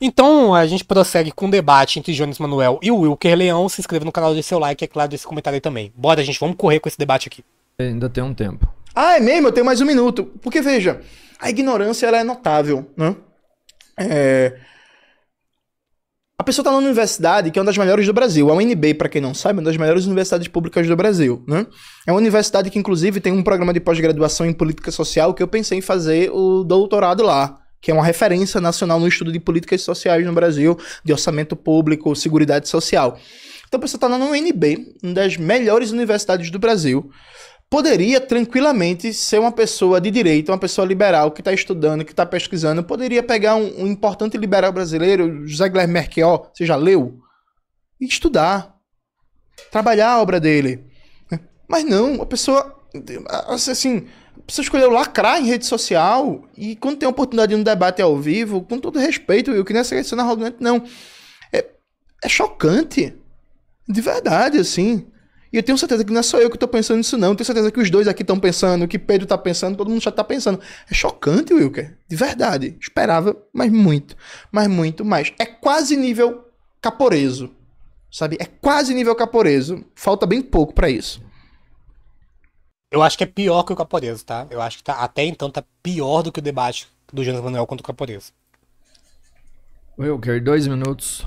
Então, a gente prossegue com o debate entre Jones Manuel e o Wilker Leão. Se inscreva no canal, deixe seu like, é claro, desse comentário aí também. Bora, gente, vamos correr com esse debate aqui. Ainda tem um tempo. Ah, é mesmo? Eu tenho mais um minuto. Porque, veja, a ignorância ela é notável, né? A pessoa está na universidade, que é uma das melhores do Brasil. A UNB, para quem não sabe, é uma das melhores universidades públicas do Brasil, né? É uma universidade que, inclusive, tem um programa de pós-graduação em política social que eu pensei em fazer o doutorado lá, que é uma referência nacional no estudo de políticas sociais no Brasil, de orçamento público, seguridade social. Então, a pessoa está na UNB, uma das melhores universidades do Brasil. Poderia tranquilamente ser uma pessoa de direita, uma pessoa liberal que está estudando, que está pesquisando. Poderia pegar um importante liberal brasileiro, José Guilherme Merquior, você já leu? E estudar. Trabalhar a obra dele. Mas não, a pessoa... Assim, a pessoa escolheu lacrar em rede social e quando tem a oportunidade de um debate ao vivo, com todo respeito, eu que não é sendo arrogante, não. É chocante. De verdade, assim. E eu tenho certeza que não é só eu que tô pensando nisso, não. Eu tenho certeza que os dois aqui estão pensando, que Pedro tá pensando, todo mundo já tá pensando. É chocante, Wilker. De verdade. Esperava, mas muito. Mas muito mais. É quase nível Caporeso. Sabe? É quase nível Caporeso. Falta bem pouco pra isso. Eu acho que é pior que o Caporeso, tá? Eu acho que até então tá pior do que o debate do Jones Manuel contra o Caporeso. Wilker, 2 minutos.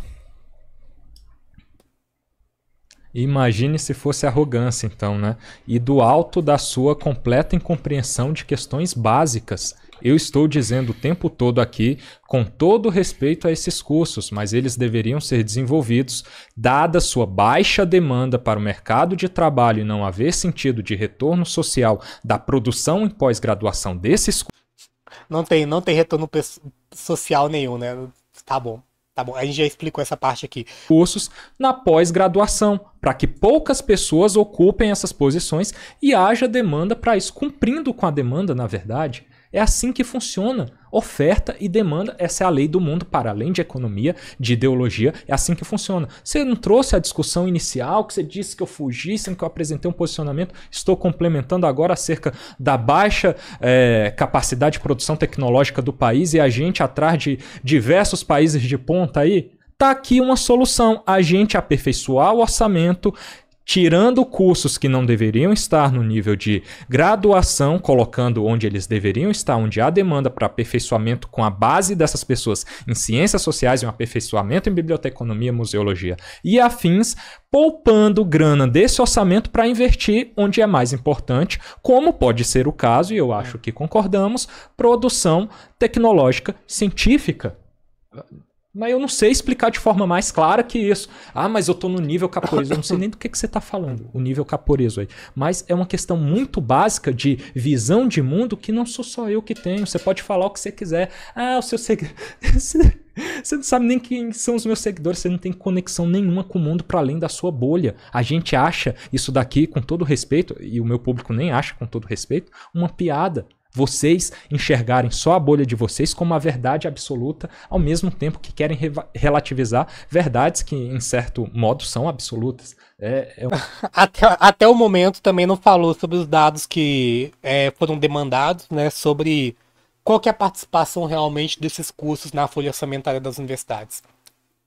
Imagine se fosse arrogância, então, né? E do alto da sua completa incompreensão de questões básicas. Eu estou dizendo o tempo todo aqui, com todo respeito a esses cursos, mas eles deveriam ser desenvolvidos, dada sua baixa demanda para o mercado de trabalho e não haver sentido de retorno social da produção em pós-graduação desses cursos. Não tem retorno social nenhum, né? Tá bom. Tá bom, a gente já explicou essa parte aqui. Cursos na pós-graduação, para que poucas pessoas ocupem essas posições e haja demanda para isso, cumprindo com a demanda, na verdade. É assim que funciona. Oferta e demanda, essa é a lei do mundo, para além de economia, de ideologia, é assim que funciona. Você não trouxe a discussão inicial, que você disse que eu fugi, sendo que eu apresentei um posicionamento, estou complementando agora acerca da baixa capacidade de produção tecnológica do país e a gente atrás de diversos países de ponta aí. Tá aqui uma solução, a gente aperfeiçoar o orçamento, tirando cursos que não deveriam estar no nível de graduação, colocando onde eles deveriam estar, onde há demanda para aperfeiçoamento com a base dessas pessoas em ciências sociais e um aperfeiçoamento em biblioteconomia, museologia e afins, poupando grana desse orçamento para investir onde é mais importante, como pode ser o caso, e eu acho que concordamos, produção tecnológica científica. Mas eu não sei explicar de forma mais clara que isso. Ah, mas eu tô no nível Caporeso. Eu não sei nem do que você tá falando, o nível Caporeso aí. Mas é uma questão muito básica de visão de mundo que não sou só eu que tenho. Você pode falar o que você quiser. Ah, o seu seguidor... Você não sabe nem quem são os meus seguidores. Você não tem conexão nenhuma com o mundo para além da sua bolha. A gente acha isso daqui, com todo respeito, e o meu público nem acha com todo respeito, uma piada. Vocês enxergarem só a bolha de vocês como a verdade absoluta, ao mesmo tempo que querem relativizar verdades que, em certo modo, são absolutas. Até o momento também não falou sobre os dados que foram demandados, né, sobre qual que é a participação realmente desses cursos na folha orçamentária das universidades,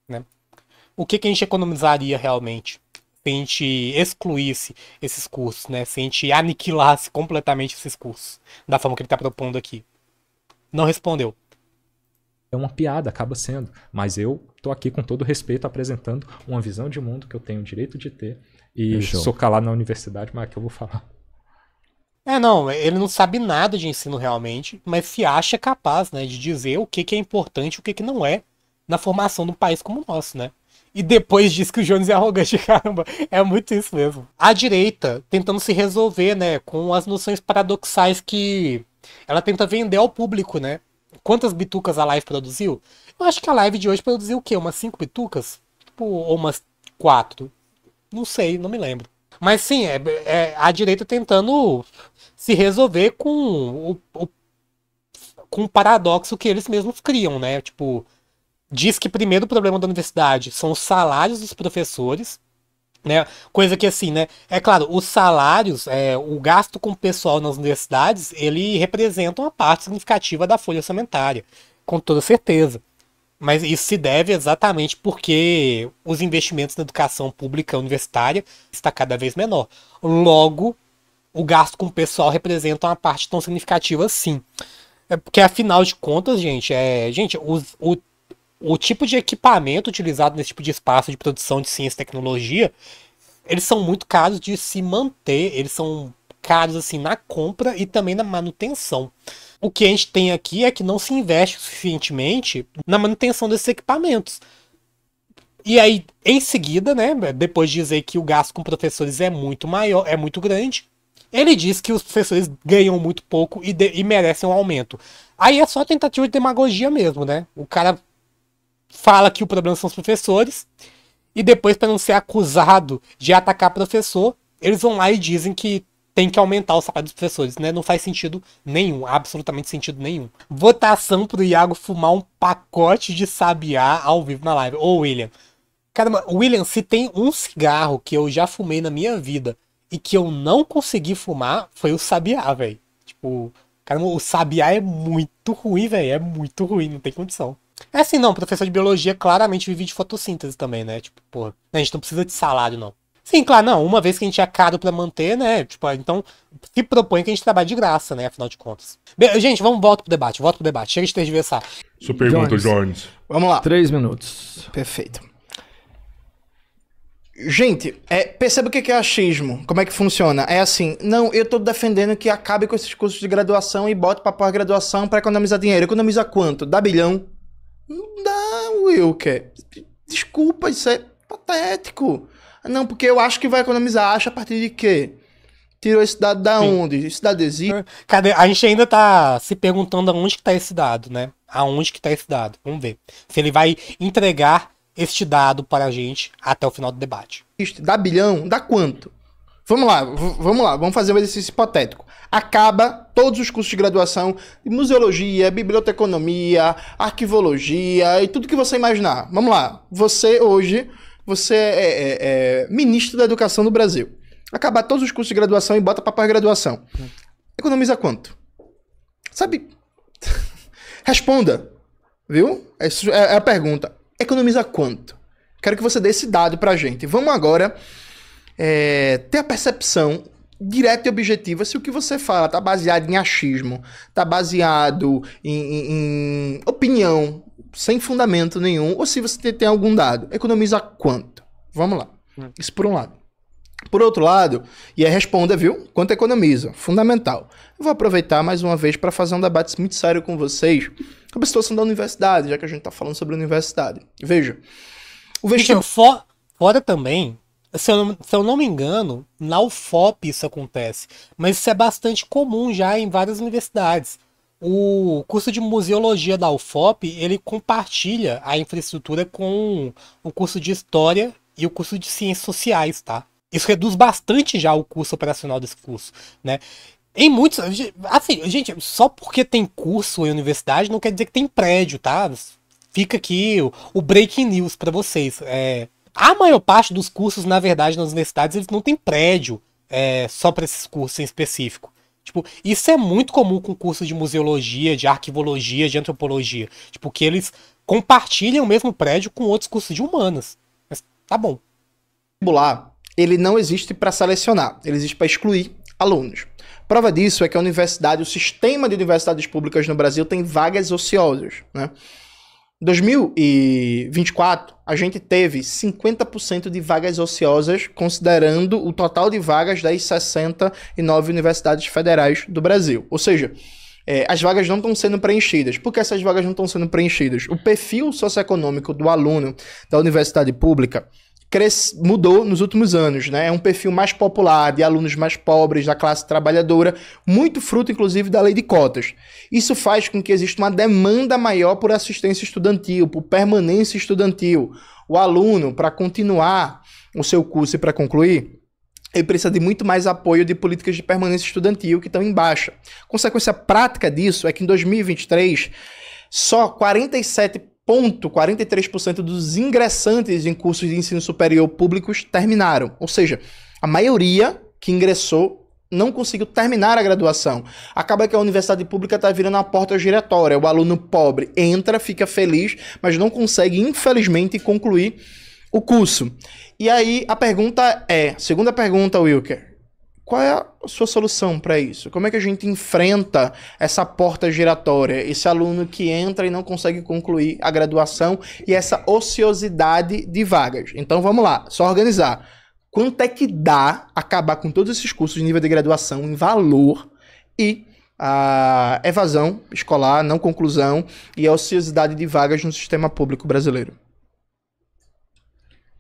né? O que a gente economizaria realmente se a gente excluísse esses cursos, né? Se a gente aniquilasse completamente esses cursos, da forma que ele está propondo aqui. Não respondeu. É uma piada, acaba sendo. Mas eu tô aqui com todo respeito apresentando uma visão de mundo que eu tenho o direito de ter. E sou calado na universidade, mas é que eu vou falar. Não, ele não sabe nada de ensino realmente, mas se acha capaz, né, de dizer o que é importante e o que não é na formação de um país como o nosso, né? E depois diz que o Jones é arrogante, caramba. É muito isso mesmo. A direita tentando se resolver, né, com as noções paradoxais que ela tenta vender ao público, né? Quantas bitucas a live produziu? Eu acho que a live de hoje produziu o quê? Umas 5 bitucas? Tipo, ou umas 4? Não sei, não me lembro. Mas sim, a direita tentando se resolver com o paradoxo que eles mesmos criam, né? Tipo, diz que primeiro o problema da universidade são os salários dos professores, né? Coisa que assim, né? É claro, os salários, o gasto com o pessoal nas universidades, ele representa uma parte significativa da folha orçamentária, com toda certeza. Mas isso se deve exatamente porque os investimentos na educação pública universitária está cada vez menor. Logo, o gasto com o pessoal representa uma parte tão significativa assim. É porque, afinal de contas, gente, o tipo de equipamento utilizado nesse tipo de espaço de produção de ciência e tecnologia, eles são muito caros de se manter, eles são caros assim na compra e também na manutenção. O que a gente tem aqui é que não se investe suficientemente na manutenção desses equipamentos. E aí, em seguida, né, depois de dizer que o gasto com professores é muito maior, é muito grande, ele diz que os professores ganham muito pouco e merecem um aumento. Aí é só tentativa de demagogia mesmo, né? O cara fala que o problema são os professores e depois, para não ser acusado de atacar professor, eles vão lá e dizem que tem que aumentar o salário dos professores, né? Não faz sentido nenhum, absolutamente sentido nenhum. Votação pro Iago fumar um pacote de sabiá ao vivo na live. Ô, William. Caramba, William, se tem um cigarro que eu já fumei na minha vida e que eu não consegui fumar, foi o sabiá, velho. Tipo, caramba, o sabiá é muito ruim, velho. É muito ruim, não tem condição. É assim, não, professor de biologia claramente vive de fotossíntese também, né? Tipo, porra, a gente não precisa de salário, não. Sim, claro, não. Uma vez que a gente é caro pra manter, né? Tipo, então se propõe que a gente trabalhe de graça, né? Afinal de contas. Gente, volta pro debate. Chega de tergiversar. Sua pergunta, Jones. Vamos lá. 3 minutos. Perfeito. Gente, perceba o que é achismo. Como é que funciona? É assim, não, eu tô defendendo que acabe com esses cursos de graduação e bote pra pós-graduação pra economizar dinheiro. Economiza quanto? Dá bilhão? Não dá, Wilker. Desculpa, isso é patético. Não, porque eu acho que vai economizar. Acha a partir de quê? Tirou esse dado da onde? Esse dado existe? Cadê? A gente ainda tá se perguntando aonde que tá esse dado, né? Aonde que tá esse dado? Vamos ver. Se ele vai entregar este dado para a gente até o final do debate. Dá bilhão? Dá quanto? Vamos lá. Vamos fazer um exercício hipotético. Acaba todos os cursos de graduação de museologia, biblioteconomia, arquivologia e tudo que você imaginar. Vamos lá. Você é ministro da Educação do Brasil. Acabar todos os cursos de graduação e bota para pós-graduação. Economiza quanto? Sabe? Responda. Viu? Essa é a pergunta. Economiza quanto? Quero que você dê esse dado pra gente. Vamos agora ter a percepção direta e objetiva se o que você fala tá baseado em achismo, tá baseado em opinião, sem fundamento nenhum, ou se você tem algum dado. Economiza quanto? Vamos lá. Isso por um lado. Por outro lado, e aí responda, viu? Quanto economiza? Fundamental. Eu vou aproveitar mais uma vez para fazer um debate muito sério com vocês sobre a situação da universidade, já que a gente tá falando sobre a universidade. Veja, o vestibular... Fora também, se eu não me engano, na UFOP isso acontece, mas isso é bastante comum já em várias universidades. O curso de museologia da UFOP, ele compartilha a infraestrutura com o curso de história e o curso de ciências sociais, tá? Isso reduz bastante já o custo operacional desse curso, né? Em muitos... Assim, gente, só porque tem curso em universidade não quer dizer que tem prédio, tá? Fica aqui o breaking news pra vocês. A maior parte dos cursos, na verdade, nas universidades, eles não tem prédio só para esses cursos em específico. Tipo, isso é muito comum com cursos de museologia, de arquivologia, de antropologia. Tipo, que eles compartilham o mesmo prédio com outros cursos de humanas. Mas tá bom. O vestibular, ele não existe para selecionar, ele existe para excluir alunos. Prova disso é que a universidade, o sistema de universidades públicas no Brasil tem vagas ociosas, né? Em 2024, a gente teve 50% de vagas ociosas, considerando o total de vagas das 69 universidades federais do Brasil. Ou seja, as vagas não estão sendo preenchidas. Por que essas vagas não estão sendo preenchidas? O perfil socioeconômico do aluno da universidade pública mudou nos últimos anos, né? É um perfil mais popular, de alunos mais pobres, da classe trabalhadora, muito fruto, inclusive, da lei de cotas. Isso faz com que exista uma demanda maior por assistência estudantil, por permanência estudantil. O aluno, para continuar o seu curso e para concluir, ele precisa de muito mais apoio de políticas de permanência estudantil que estão em baixa. Consequência prática disso é que em 2023, só 43% dos ingressantes em cursos de ensino superior públicos terminaram. Ou seja, a maioria que ingressou não conseguiu terminar a graduação. Acaba que a universidade pública está virando a porta giratória. O aluno pobre entra, fica feliz, mas não consegue, infelizmente, concluir o curso. E aí a pergunta segunda pergunta, Wilker, qual é a sua solução para isso? Como é que a gente enfrenta essa porta giratória, esse aluno que entra e não consegue concluir a graduação e essa ociosidade de vagas? Então vamos lá, só organizar. Quanto é que dá acabar com todos esses cursos de nível de graduação em valor e a evasão escolar, não conclusão e a ociosidade de vagas no sistema público brasileiro?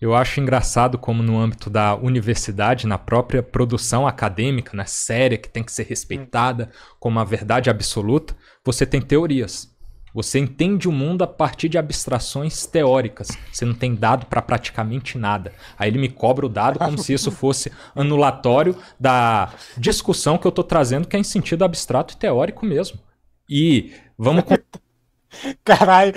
Eu acho engraçado como no âmbito da universidade, na própria produção acadêmica, né, séria, que tem que ser respeitada como a verdade absoluta, você tem teorias. Você entende o mundo a partir de abstrações teóricas. Você não tem dado para praticamente nada. Aí ele me cobra o dado como se isso fosse anulatório da discussão que eu estou trazendo, que é em sentido abstrato e teórico mesmo. E vamos... Caralho,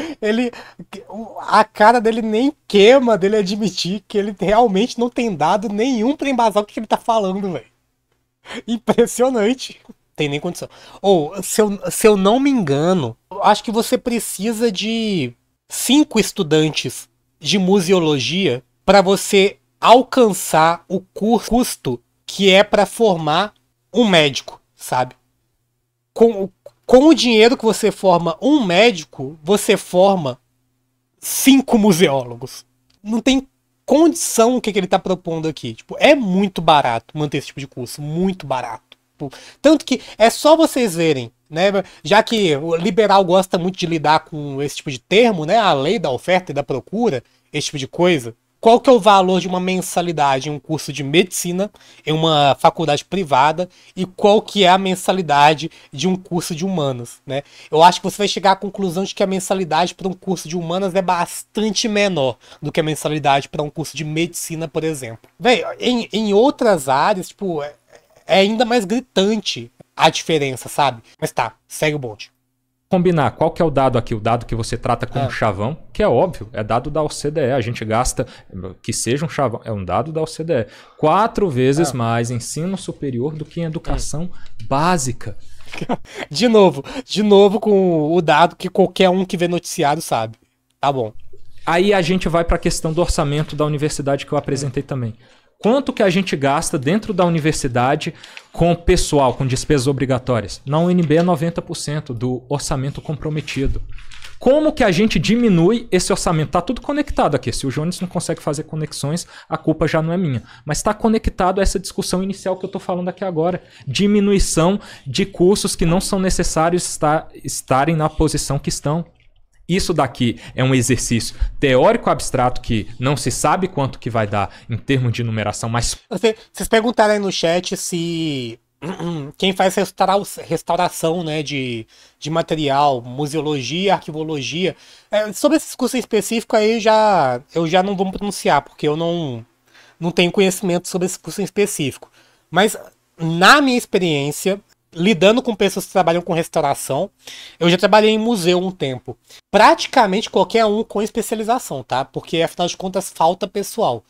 a cara dele nem queima dele admitir que ele realmente não tem dado nenhum pra embasar o que ele tá falando, velho. Impressionante. Tem nem condição. Ou, se eu não me engano, acho que você precisa de 5 estudantes de museologia para você alcançar o custo que é para formar um médico, sabe? Com o dinheiro que você forma um médico, você forma 5 museólogos. Não tem condição o que ele tá propondo aqui. Tipo, é muito barato manter esse tipo de curso, muito barato. Tanto que é só vocês verem, né? Já que o liberal gosta muito de lidar com esse tipo de termo, né? A lei da oferta e da procura, esse tipo de coisa. Qual que é o valor de uma mensalidade em um curso de medicina em uma faculdade privada e qual que é a mensalidade de um curso de humanas, né? Eu acho que você vai chegar à conclusão de que a mensalidade para um curso de humanas é bastante menor do que a mensalidade para um curso de medicina, por exemplo. Véi, em outras áreas, tipo, é ainda mais gritante a diferença, sabe? Mas tá, segue o bonde. Combinar, qual que é o dado aqui? O dado que você trata como chavão, que é óbvio, é dado da OCDE. A gente gasta, que seja um chavão, é um dado da OCDE. 4 vezes mais ensino superior do que em educação básica. De novo com o dado que qualquer um que vê noticiário sabe. Tá bom. Aí a gente vai para a questão do orçamento da universidade que eu apresentei também. Quanto que a gente gasta dentro da universidade com pessoal, com despesas obrigatórias? Na UNB é 90% do orçamento comprometido. Como que a gente diminui esse orçamento? Tá tudo conectado aqui. Se o Jones não consegue fazer conexões, a culpa já não é minha. Mas está conectado a essa discussão inicial que eu estou falando aqui agora. Diminuição de cursos que não são necessários estarem na posição que estão. Isso daqui é um exercício teórico abstrato que não se sabe quanto que vai dar em termos de numeração, mas... Vocês perguntaram aí no chat se quem faz restauração, né, de material, museologia, arquivologia... sobre esse curso em específico aí eu já não vou me pronunciar, porque eu não tenho conhecimento sobre esse curso em específico. Mas na minha experiência... lidando com pessoas que trabalham com restauração, eu já trabalhei em museu um tempo. Praticamente qualquer um com especialização, tá? Porque, afinal de contas, falta pessoal.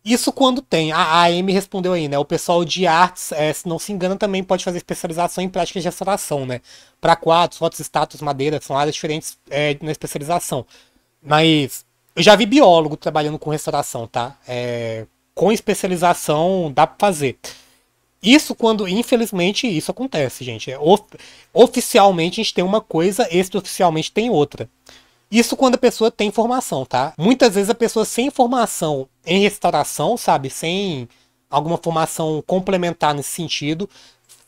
Isso quando tem. A Amy respondeu aí, né? O pessoal de artes, se não se engana, também pode fazer especialização em práticas de restauração, né? Para quadros, fotos, estátuas, madeira, são áreas diferentes na especialização. Mas eu já vi biólogo trabalhando com restauração, tá? Com especialização dá pra fazer. Isso quando, infelizmente, isso acontece, gente. Oficialmente a gente tem uma coisa, extraoficialmente tem outra. Isso quando a pessoa tem formação, tá? Muitas vezes a pessoa sem formação em restauração, sabe? Sem alguma formação complementar nesse sentido,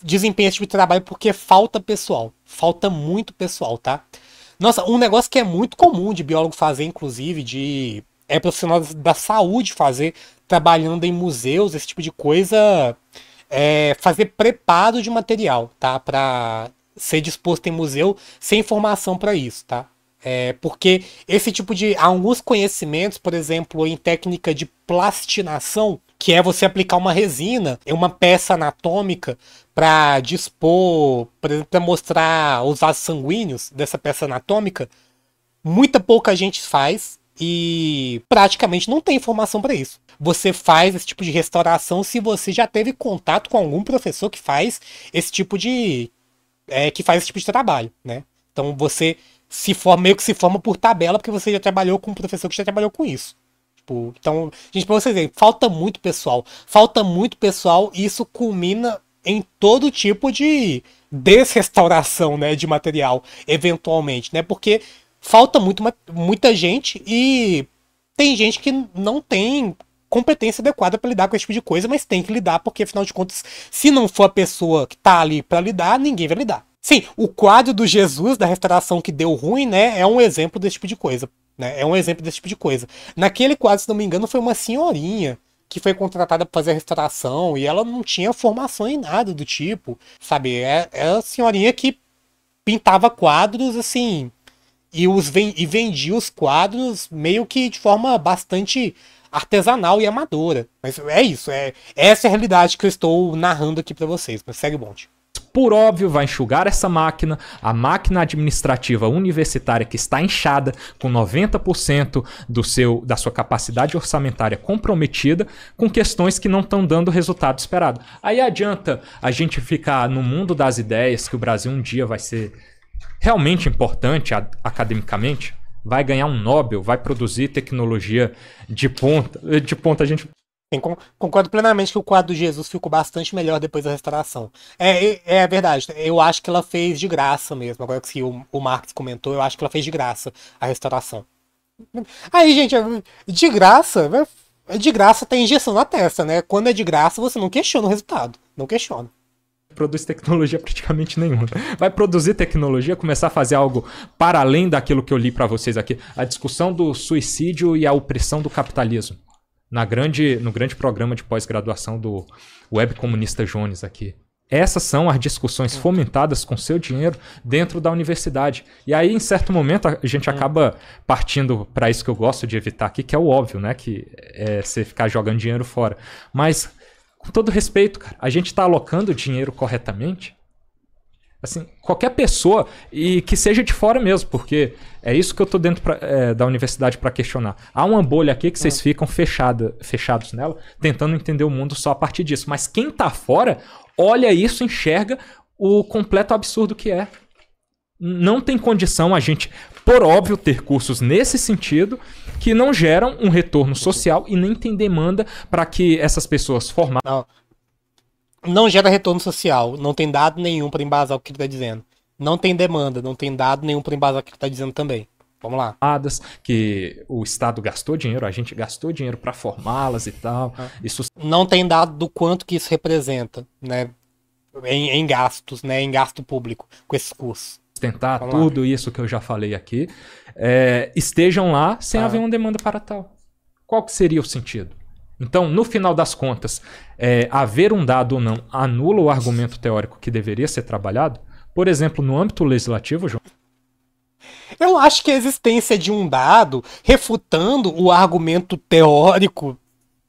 desempenha esse tipo de trabalho porque falta pessoal. Falta muito pessoal, tá? Nossa, um negócio que é muito comum de biólogo fazer, inclusive, é profissional da saúde fazer, trabalhando em museus, esse tipo de coisa... fazer preparo de material, tá? Para ser disposto em museu sem formação para isso, tá? Porque esse tipo de... alguns conhecimentos, por exemplo, em técnica de plastinação, que é você aplicar uma resina em uma peça anatômica para dispor, para mostrar os vasos sanguíneos dessa peça anatômica, muita pouca gente faz. e praticamente não tem informação para isso. Você faz esse tipo de restauração se você já teve contato com algum professor que faz esse tipo de trabalho, né? Então você meio que se forma por tabela porque você já trabalhou com um professor que já trabalhou com isso. Tipo, então, gente, pra vocês verem, falta muito pessoal e isso culmina em todo tipo de desrestauração, né, de material, eventualmente, né? Porque falta muita gente e tem gente que não tem competência adequada para lidar com esse tipo de coisa, mas tem que lidar porque, afinal de contas, se não for a pessoa que tá ali para lidar, ninguém vai lidar. Sim, o quadro do Jesus, da restauração que deu ruim, né, é um exemplo desse tipo de coisa. Né? É um exemplo desse tipo de coisa. Naquele quadro, se não me engano, foi uma senhorinha que foi contratada para fazer a restauração e ela não tinha formação em nada do tipo, sabe? É a senhorinha que pintava quadros, assim, e vendia os quadros meio que de forma bastante artesanal e amadora. Mas é isso, essa é a realidade que eu estou narrando aqui para vocês. Mas segue o bonde. Por óbvio, vai enxugar essa máquina, a máquina administrativa universitária que está inchada, com 90% da sua capacidade orçamentária comprometida, com questões que não estão dando o resultado esperado. Aí adianta a gente ficar no mundo das ideias, que o Brasil um dia vai ser realmente importante academicamente, vai ganhar um Nobel, vai produzir tecnologia de ponta. De ponta a gente... Concordo plenamente que o quadro do Jesus ficou bastante melhor depois da restauração. É verdade, eu acho que ela fez de graça mesmo. Agora que o Marcos comentou, eu acho que ela fez de graça a restauração. Aí, gente, de graça tem injeção na testa, né? Quando é de graça, você não questiona o resultado. Não questiona. Produz tecnologia praticamente nenhuma. Vai produzir tecnologia, começar a fazer algo para além daquilo que eu li para vocês aqui. A discussão do suicídio e a opressão do capitalismo. No grande programa de pós-graduação do Web Comunista Jones aqui. Essas são as discussões fomentadas com seu dinheiro dentro da universidade. E aí, em certo momento, a gente acaba partindo para isso que eu gosto de evitar aqui, que é o óbvio, né? Que é você ficar jogando dinheiro fora. Mas, com todo respeito, cara, a gente está alocando dinheiro corretamente? Assim, qualquer pessoa, e que seja de fora mesmo, porque é isso que eu tô dentro da universidade para questionar. Há uma bolha aqui que vocês ficam fechados nela, tentando entender o mundo só a partir disso. Mas quem tá fora, olha isso, enxerga o completo absurdo que é. Não tem condição a gente, por óbvio, ter cursos nesse sentido que não geram um retorno social e nem tem demanda para que essas pessoas formadas... Não gera retorno social, não tem dado nenhum para embasar o que ele está dizendo. Não tem demanda, não tem dado nenhum para embasar o que ele está dizendo também. Vamos lá. Que o Estado gastou dinheiro, a gente gastou dinheiro para formá-las e tal. Isso não tem dado do quanto que isso representa, né, em gastos, né, em gasto público com esses cursos. Sustentar tudo isso que eu já falei aqui, estejam lá sem haver uma demanda para tal. Qual que seria o sentido? Então, no final das contas, haver um dado ou não anula o argumento teórico que deveria ser trabalhado? Por exemplo, no âmbito legislativo, João? Eu acho que a existência de um dado refutando o argumento teórico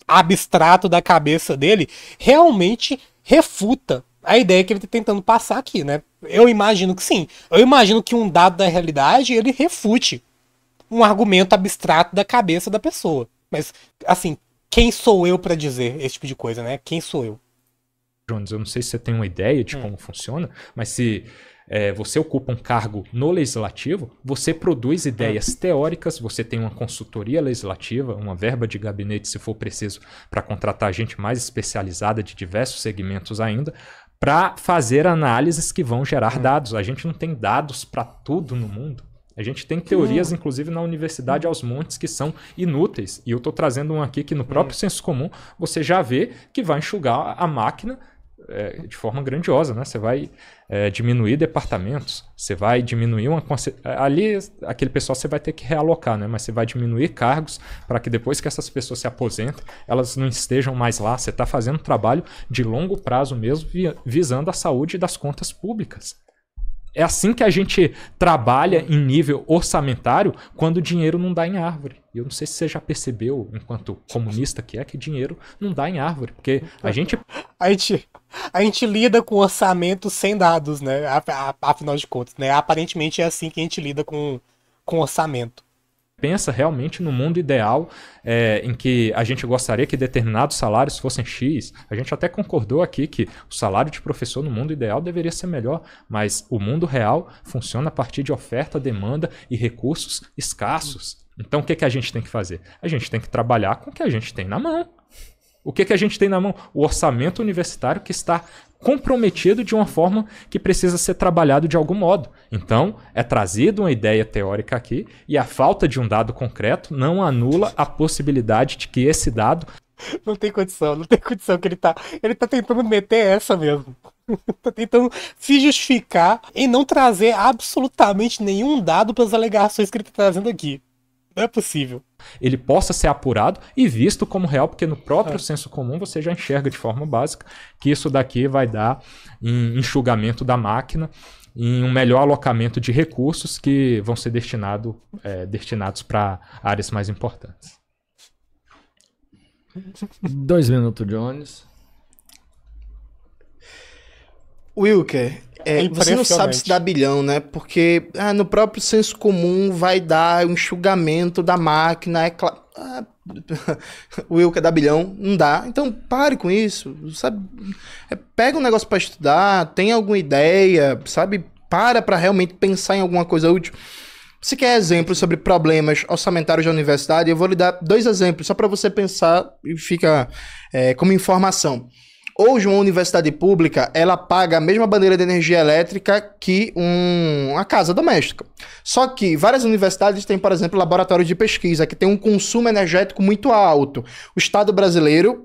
abstrato da cabeça dele realmente refuta a ideia que ele está tentando passar aqui, né? Eu imagino que sim. Eu imagino que um dado da realidade ele refute um argumento abstrato da cabeça da pessoa. Mas, assim, quem sou eu para dizer esse tipo de coisa, né? Quem sou eu? Jones, eu não sei se você tem uma ideia de como funciona, mas se você ocupa um cargo no legislativo, você produz ideias teóricas, você tem uma consultoria legislativa, uma verba de gabinete, se for preciso, para contratar gente mais especializada de diversos segmentos ainda, para fazer análises que vão gerar dados. A gente não tem dados para tudo no mundo. A gente tem teorias, inclusive na universidade, aos montes, que são inúteis. E eu estou trazendo um aqui que no próprio senso comum você já vê que vai enxugar a máquina de forma grandiosa, né? Você vai diminuir departamentos, você vai diminuir ali aquele pessoal você vai ter que realocar, né? Mas você vai diminuir cargos para que depois que essas pessoas se aposentem, elas não estejam mais lá. Você está fazendo um trabalho de longo prazo mesmo, visando a saúde das contas públicas. É assim que a gente trabalha em nível orçamentário quando o dinheiro não dá em árvore. E eu não sei se você já percebeu, enquanto comunista que dinheiro não dá em árvore. Porque a gente lida com orçamento sem dados, né? Afinal de contas, né? Aparentemente é assim que a gente lida com orçamento. pensa realmente no mundo ideal em que a gente gostaria que determinados salários fossem X. A gente até concordou aqui que o salário de professor no mundo ideal deveria ser melhor, mas o mundo real funciona a partir de oferta, demanda e recursos escassos. Então o que a gente tem que fazer? A gente tem que trabalhar com o que a gente tem na mão. O que a gente tem na mão? O orçamento universitário que está comprometido de uma forma que precisa ser trabalhado de algum modo. Então, é trazida uma ideia teórica aqui e a falta de um dado concreto não anula a possibilidade de que esse dado... Não tem condição que ele tá tentando meter essa mesmo. Tá tentando se justificar em não trazer absolutamente nenhum dado para as alegações que ele tá trazendo aqui. Não é possível. Ele possa ser apurado e visto como real, porque no próprio senso comum você já enxerga de forma básica que isso daqui vai dar em enxugamento da máquina, em um melhor alocamento de recursos que vão ser destinados para áreas mais importantes. 2 minutos, Jones. Wilker, você não sabe se dá bilhão, né? Porque no próprio senso comum vai dar um enxugamento da máquina. O Wilker dá bilhão, não dá. Então pare com isso, sabe? Pega um negócio para estudar, tem alguma ideia, sabe? Para realmente pensar em alguma coisa útil. Se quer exemplos sobre problemas orçamentários da universidade, eu vou lhe dar 2 exemplos, só para você pensar e fica como informação. Hoje, uma universidade pública, ela paga a mesma bandeira de energia elétrica que uma casa doméstica. Só que várias universidades têm, por exemplo, laboratórios de pesquisa, que tem um consumo energético muito alto. O Estado brasileiro,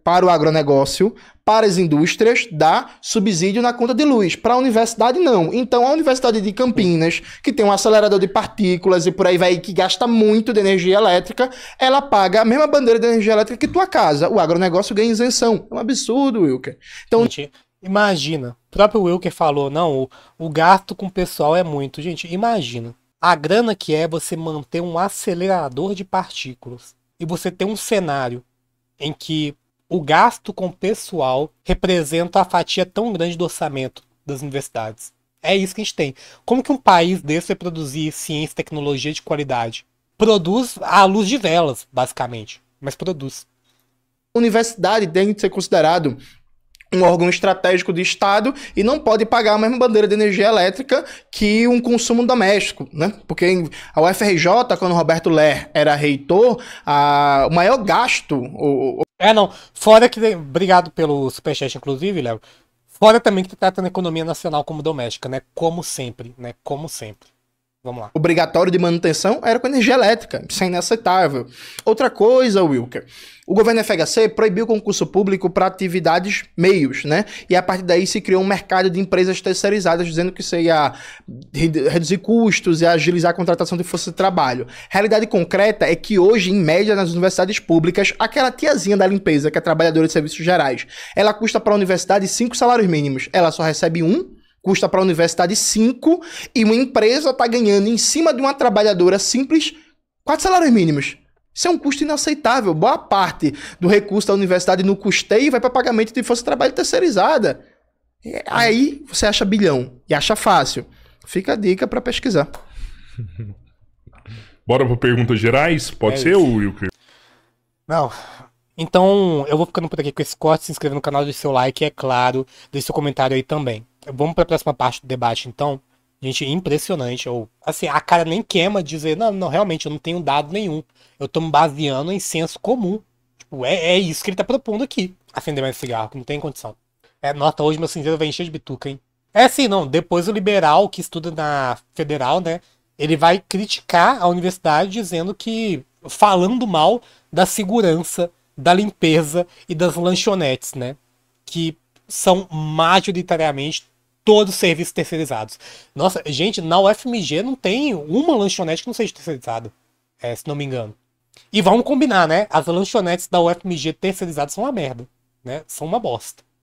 para o agronegócio, para as indústrias, dá subsídio na conta de luz. Para a universidade, não. Então, a Universidade de Campinas, que tem um acelerador de partículas e por aí vai, que gasta muito de energia elétrica, ela paga a mesma bandeira de energia elétrica que tua casa. O agronegócio ganha isenção. É um absurdo, Wilker. Então, gente, imagina. O próprio Wilker falou, não, o gasto com o pessoal é muito. Gente, imagina. A grana que é você manter um acelerador de partículas e você ter um cenário em que o gasto com o pessoal representa a fatia tão grande do orçamento das universidades. É isso que a gente tem. Como que um país desse vai produzir ciência e tecnologia de qualidade? Produz à luz de velas, basicamente. Mas produz. A universidade tem que ser considerado um órgão estratégico do Estado e não pode pagar a mesma bandeira de energia elétrica que um consumo doméstico, né? Porque a UFRJ, quando o Roberto Ler era reitor, o maior gasto... não. Fora que... Obrigado pelo superchat, inclusive, Léo. Fora também que tá tratando a economia nacional como doméstica, né? Como sempre, né? Como sempre. Vamos lá. Obrigatório de manutenção era com energia elétrica. Isso é inaceitável. Outra coisa, Wilker. O governo FHC proibiu o concurso público para atividades meios, né? E a partir daí se criou um mercado de empresas terceirizadas, dizendo que isso ia reduzir custos e agilizar a contratação de força de trabalho. Realidade concreta é que hoje, em média, nas universidades públicas, aquela tiazinha da limpeza, que é trabalhadora de serviços gerais, ela custa para a universidade 5 salários mínimos. Ela só recebe 1. Custa para a universidade 5 e uma empresa está ganhando em cima de uma trabalhadora simples 4 salários mínimos. Isso é um custo inaceitável. Boa parte do recurso da universidade no custeio vai para pagamento de força de trabalho terceirizada. E aí você acha bilhão e acha fácil. Fica a dica para pesquisar. Bora para perguntas gerais? Pode ser, Wilker? Não. Então, eu vou ficando por aqui com esse corte. Se inscreva no canal, deixe seu like, é claro. Deixe seu comentário aí também. Vamos para a próxima parte do debate, então. Gente, impressionante. Assim, a cara nem queima dizer, não, realmente, eu não tenho dado nenhum. Eu tô me baseando em senso comum. Tipo, é isso que ele tá propondo aqui. Acender mais cigarro, que não tem condição. Nota, hoje meu cinzeiro vai encher de bituca, hein? Assim, não, depois o liberal que estuda na federal, né, ele vai criticar a universidade dizendo que, falando mal da segurança, da limpeza e das lanchonetes, né, que são majoritariamente todos serviços terceirizados. Nossa, gente, na UFMG não tem uma lanchonete que não seja terceirizada, se não me engano. E vamos combinar, né? As lanchonetes da UFMG terceirizadas são uma merda, né? São uma bosta.